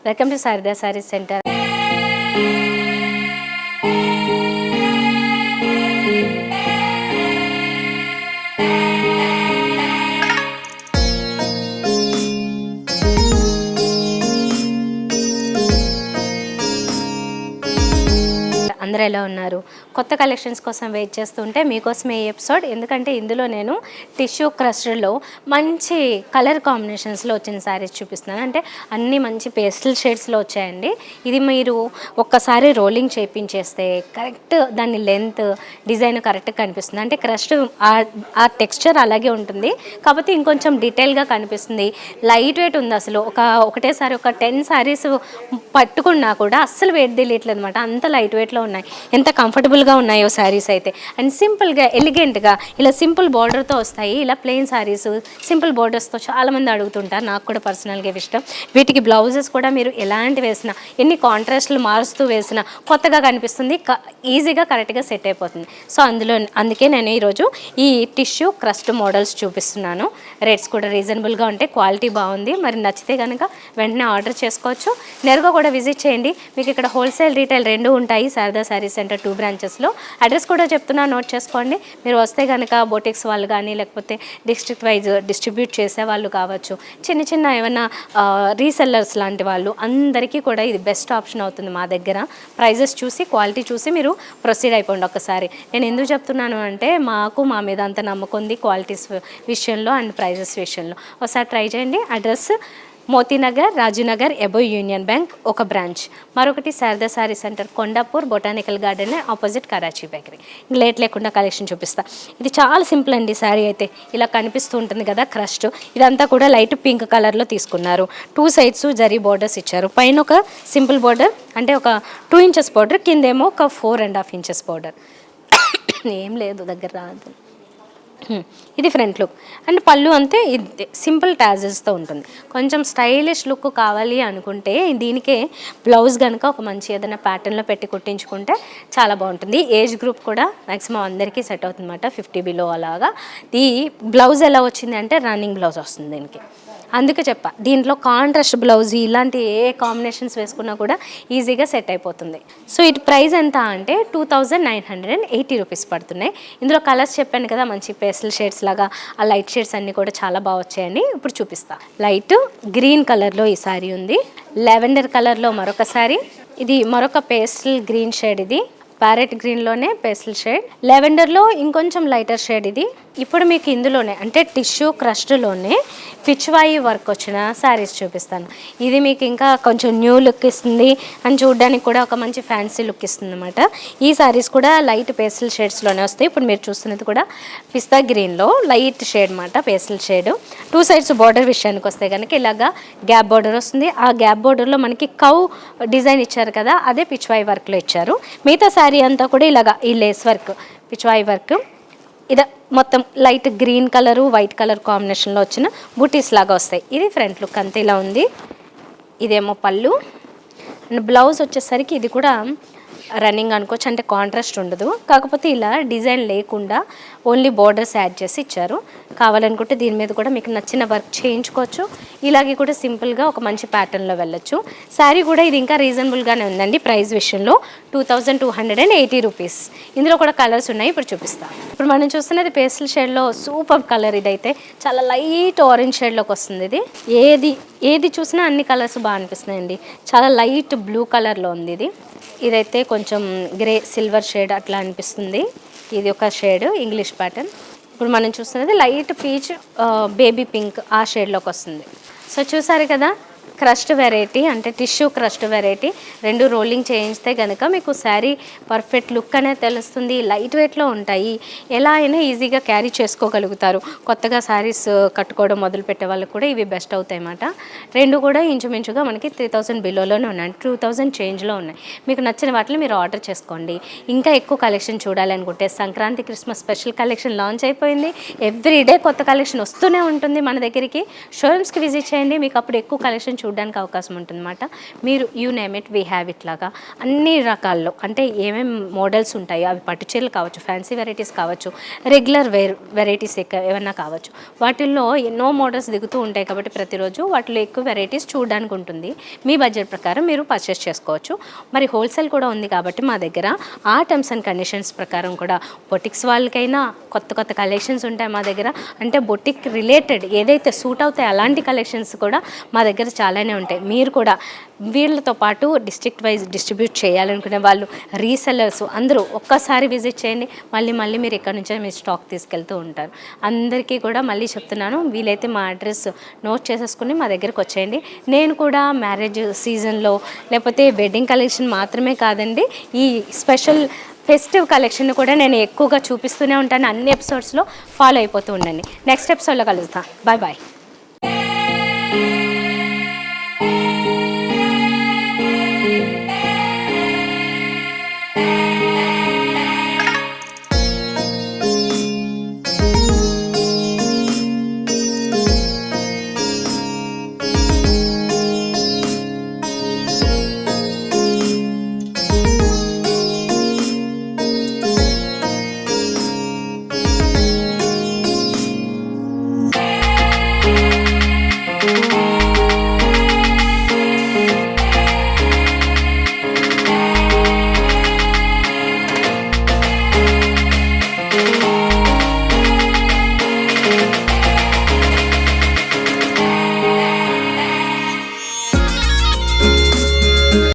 Welcome to Sharada saris centre. అందరూ ఎలా ఉన్నారు? కొత్త కలెక్షన్స్ కోసం వెయిట్ చేస్తుంటే మీకోసమే ఈ ఎపిసోడ్. ఎందుకంటే ఇందులో నేను టిష్యూ క్రస్టర్లో మంచి కలర్ కాంబినేషన్స్లో వచ్చిన శారీస్ చూపిస్తున్నాను. అంటే అన్నీ మంచి పేస్టల్ షేడ్స్లో వచ్చాయండి. ఇది మీరు ఒక్కసారి రోలింగ్ చేయించేస్తే కరెక్ట్ దాని లెంత్ డిజైన్ కరెక్ట్గా కనిపిస్తుంది. అంటే క్రస్ట్ ఆ టెక్స్చర్ అలాగే ఉంటుంది, కాకపోతే ఇంకొంచెం డీటెయిల్గా కనిపిస్తుంది. లైట్ వెయిట్ ఉంది. అసలు ఒకటేసారి ఒక 10 శారీస్ పట్టుకున్నా కూడా అస్సలు వెయిట్ తెలియట్లేదు అనమాట. అంత లైట్ వెయిట్లో ఉన్నాయి. ఎంత కంఫర్టబుల్గా ఉన్నాయో శారీస్ అయితే. అండ్ సింపుల్గా ఎలిగెంట్గా ఇలా సింపుల్ బార్డర్తో వస్తాయి. ఇలా ప్లెయిన్ శారీస్ సింపుల్ బార్డర్స్తో చాలామంది అడుగుతుంటారు. నాకు కూడా పర్సనల్గా ఇష్టం. వీటికి బ్లౌజెస్ కూడా మీరు ఎలాంటి వేసినా, ఎన్ని కాంట్రాస్ట్లు మారుస్తూ వేసినా కొత్తగా కనిపిస్తుంది, ఈజీగా కరెక్ట్గా సెట్ అయిపోతుంది. సో అందుకే నేను ఈరోజు ఈ టిష్యూ క్రస్ట్ మోడల్స్ చూపిస్తున్నాను. రేట్స్ కూడా రీజనబుల్గా ఉంటాయి, క్వాలిటీ బాగుంది. మరి నచ్చితే కనుక వెంటనే ఆర్డర్ చేసుకోవచ్చు. నేరుగా కూడా విజిట్ చేయండి. మీకు ఇక్కడ హోల్సేల్ రీటైల్ రెండు ఉంటాయి శారదా శారీ సెంటర్ 2 బ్రాంచెస్లో. అడ్రస్ కూడా చెప్తున్నా, నోట్ చేసుకోండి. మీరు వస్తే కనుక బొటిక్స్ వాళ్ళు కానీ లేకపోతే డిస్ట్రిక్ట్ వైజ్ డిస్ట్రిబ్యూట్ చేసే వాళ్ళు కావచ్చు, చిన్న చిన్న ఏమైనా రీసెల్లర్స్ లాంటి వాళ్ళు అందరికీ కూడా ఇది బెస్ట్ ఆప్షన్ అవుతుంది. మా దగ్గర ప్రైజెస్ చూసి క్వాలిటీ చూసి మీరు ప్రొసీడ్ అయిపోండి ఒక్కసారి. నేను ఎందుకు చెప్తున్నాను అంటే మా మీద అంత నమ్మకం ఉంది క్వాలిటీస్ విషయంలో అండ్ ప్రైజెస్ విషయంలో. ఒకసారి ట్రై చేయండి. Address Moti Nagar, Rajinagar, above union bank ఒక బ్రాంచ్. మరొకటి Sharada sari centre Kondapur, botanical garden opposite Karachi bakery. Late లేకుండా కలెక్షన్ చూపిస్తా. ఇది చాలా సింపుల్ అండి. శారీ అయితే ఇలా కనిపిస్తూ ఉంటుంది కదా క్రస్ట్. ఇదంతా కూడా లైట్ పింక్ కలర్లో తీసుకున్నారు. 2 సైడ్స్ జరీ బోర్డర్స్ ఇచ్చారు. పైన ఒక సింపుల్ బోర్డర్, అంటే ఒక 2 ఇంచెస్ బోర్డర్, కిందేమో ఒక 4.5 ఇంచెస్ బోర్డర్. ఏం లేదు, దగ్గర రాదు. ఇది ఫ్రంట్ లుక్. అండ్ పళ్ళు అంతే, ఇది సింపుల్ టాజెస్తో ఉంటుంది. కొంచెం స్టైలిష్ లుక్ కావాలి అనుకుంటే దీనికే బ్లౌజ్ కనుక ఒక మంచి ఏదైనా ప్యాటర్న్లో పెట్టి కుట్టించుకుంటే చాలా బాగుంటుంది. ఏజ్ గ్రూప్ కూడా మ్యాక్సిమం అందరికీ సెట్ అవుతుంది అన్నమాట, 50 బిలో అలాగా. ఈ బ్లౌజ్ ఎలా వచ్చింది అంటే రన్నింగ్ బ్లౌజ్ వస్తుంది దీనికి. అందుకే చెప్పా, దీంట్లో కాంట్రాస్ట్ బ్లౌజ్ ఇలాంటి ఏ కాంబినేషన్స్ వేసుకున్నా కూడా ఈజీగా సెట్ అయిపోతుంది. సో ఇటు ప్రైస్ ఎంత అంటే 2980 రూపీస్ పడుతున్నాయి. ఇందులో కలర్స్ చెప్పాను కదా, మంచి పేస్టల్ షేడ్స్ లాగా ఆ లైట్ షేడ్స్ అన్నీ కూడా చాలా బాగా వచ్చాయండి. ఇప్పుడు చూపిస్తా. లైట్ గ్రీన్ కలర్లో ఈ సారీ ఉంది. లెవెండర్ కలర్లో మరొక సారీ. ఇది మరొక పేస్టల్ గ్రీన్ షేడ్. ఇది ప్యారెట్ గ్రీన్లోనే పేస్టల్ షేడ్. లెవెండర్లో ఇంకొంచెం లైటర్ షేడ్. ఇది ఇప్పుడు మీకు ఇందులోనే అంటే టిష్యూ క్రస్ట్లోనే పిచ్వాయి వర్క్ వచ్చిన శారీస్ చూపిస్తాను. ఇది మీకు ఇంకా కొంచెం న్యూ లుక్ ఇస్తుంది అని చూడడానికి కూడా ఒక మంచి ఫ్యాన్సీ లుక్ ఇస్తుంది అనమాట. ఈ శారీస్ కూడా లైట్ పేస్టల్ షేడ్స్లోనే వస్తాయి. ఇప్పుడు మీరు చూస్తున్నది కూడా పిస్తా గ్రీన్లో లైట్ షేడ్ అనమాట, పేస్టల్ షేడ్. 2 సైడ్స్ బార్డర్ విషయానికి వస్తే కనుక ఇలాగా గ్యాప్ బార్డర్ వస్తుంది. ఆ గ్యాప్ బార్డర్లో మనకి కౌ డిజైన్ ఇచ్చారు కదా, అదే పిచ్వాయి వర్క్లో ఇచ్చారు. మిగతా శారీ అంతా కూడా ఇలాగా ఈ లేస్ వర్క్, పిచ్వాయి వర్క్. ఇది మొత్తం light green colour white colour కాంబినేషన్లో వచ్చిన బూటీస్ లాగా వస్తాయి. ఇది ఫ్రంట్ లుక్ అంతే ఇలా ఉంది. ఇదేమో పళ్ళు. అండ్ బ్లౌజ్ వచ్చేసరికి ఇది కూడా రన్నింగ్ అనుకోవచ్చు, అంటే కాంట్రాస్ట్ ఉండదు. కాకపోతే ఇలా డిజైన్ లేకుండా ఓన్లీ బోర్డర్స్ యాడ్ చేసి ఇచ్చారు. కావాలనుకుంటే దీని మీద కూడా మీకు నచ్చిన వర్క్ చేయించుకోవచ్చు. ఇలాగే కూడా సింపుల్గా ఒక మంచి ప్యాటర్న్లో వెళ్ళొచ్చు. శారీ కూడా ఇది ఇంకా రీజనబుల్గానే ఉందండి ప్రైస్ విషయంలో. 2280 రూపీస్. ఇందులో కూడా కలర్స్ ఉన్నాయి, ఇప్పుడు చూపిస్తాను. ఇప్పుడు మనం చూస్తున్నది పేస్టల్ షేడ్లో సూపర్ కలర్. ఇదైతే చాలా లైట్ ఆరెంజ్ షేడ్లోకి వస్తుంది. ఇది ఏది చూసినా అన్ని కలర్స్ బాగా అనిపిస్తున్నాయండి. చాలా లైట్ బ్లూ కలర్లో ఉంది. ఇదైతే కొంచెం గ్రే సిల్వర్ షేడ్ అట్లా అనిపిస్తుంది. ఇది ఒక షేడ్ ఇంగ్లీష్ ప్యాటర్న్. ఇప్పుడు మనం చూస్తున్నది లైట్ పీచ్ బేబీ పింక్ ఆ షేడ్లోకి వస్తుంది. సో చూసారు కదా, క్రస్ట్ వెరైటీ అంటే టిష్యూ క్రస్ట్ వెరైటీ రెండు రోలింగ్ చేయిస్తే కనుక మీకు శారీ పర్ఫెక్ట్ లుక్ అనేది తెలుస్తుంది. లైట్ వెయిట్లో ఉంటాయి, ఎలా అయినా ఈజీగా క్యారీ చేసుకోగలుగుతారు. కొత్తగా శారీస్ కట్టుకోవడం మొదలుపెట్టే వాళ్ళకి కూడా ఇవి బెస్ట్ అవుతాయి అన్నమాట. రెండు కూడా ఇంచుమించుగా మనకి 3000 బిలోలోనే ఉన్నాయి, 2000 చేంజ్లో ఉన్నాయి. మీకు నచ్చిన వాటిని మీరు ఆర్డర్ చేసుకోండి. ఇంకా ఎక్కువ కలెక్షన్ చూడాలనుకుంటే Sankranti Christmas special collection launch అయిపోయింది. ఎవ్రీడే కొత్త కలెక్షన్ వస్తూనే ఉంటుంది మన దగ్గరికి. షోరూమ్స్కి విజిట్ చేయండి, మీకు అప్పుడు ఎక్కువ కలెక్షన్ చూడడానికి అవకాశం ఉంటుందన్నమాట. మీరు you name it we have it లాగా అన్ని రకాల్లో అంటే ఏమేమి మోడల్స్ ఉంటాయో అవి పట్టు చీరలు కావచ్చు, ఫ్యాన్సీ వెరైటీస్ కావచ్చు, రెగ్యులర్ వెరైటీస్ ఏమన్నా కావచ్చు, వాటిల్లో ఎన్నో మోడల్స్ దిగుతూ ఉంటాయి కాబట్టి ప్రతిరోజు వాటిలో ఎక్కువ వెరైటీస్ చూడడానికి ఉంటుంది. మీ బడ్జెట్ ప్రకారం మీరు పర్చేస్ చేసుకోవచ్చు. మరి హోల్సేల్ కూడా ఉంది కాబట్టి మా దగ్గర ఆ టర్మ్స్ అండ్ కండిషన్స్ ప్రకారం కూడా బొటిక్స్ వాళ్ళకైనా కొత్త కొత్త కలెక్షన్స్ ఉంటాయి మా దగ్గర. అంటే బొటిక్ రిలేటెడ్ ఏదైతే సూట్ అవుతాయి అలాంటి కలెక్షన్స్ కూడా మా దగ్గర చాలానే ఉంటాయి. మీరు కూడా వీళ్ళతో పాటు డిస్ట్రిక్ట్ వైజ్ డిస్ట్రిబ్యూట్ చేయాలనుకునే వాళ్ళు, రీసెల్లర్స్ అందరూ ఒక్కసారి విజిట్ చేయండి. మళ్ళీ మీరు ఇక్కడ నుంచే మీ స్టాక్ తీసుకెళ్తూ ఉంటారు. అందరికీ కూడా మళ్ళీ చెప్తున్నాను, వీలైతే మా అడ్రస్ నోట్ చేసేసుకుని మా దగ్గరికి వచ్చేయండి. నేను కూడా మ్యారేజ్ సీజన్లో లేకపోతే వెడ్డింగ్ కలెక్షన్ మాత్రమే కాదండి, ఈ స్పెషల్ ఫెస్టివ్ కలెక్షన్ కూడా నేను ఎక్కువగా చూపిస్తూనే ఉంటాను. అన్ని ఎపిసోడ్స్లో ఫాలో అయిపోతూ ఉండండి. నెక్స్ట్ ఎపిసోడ్లో కలుస్తాను. Bye bye.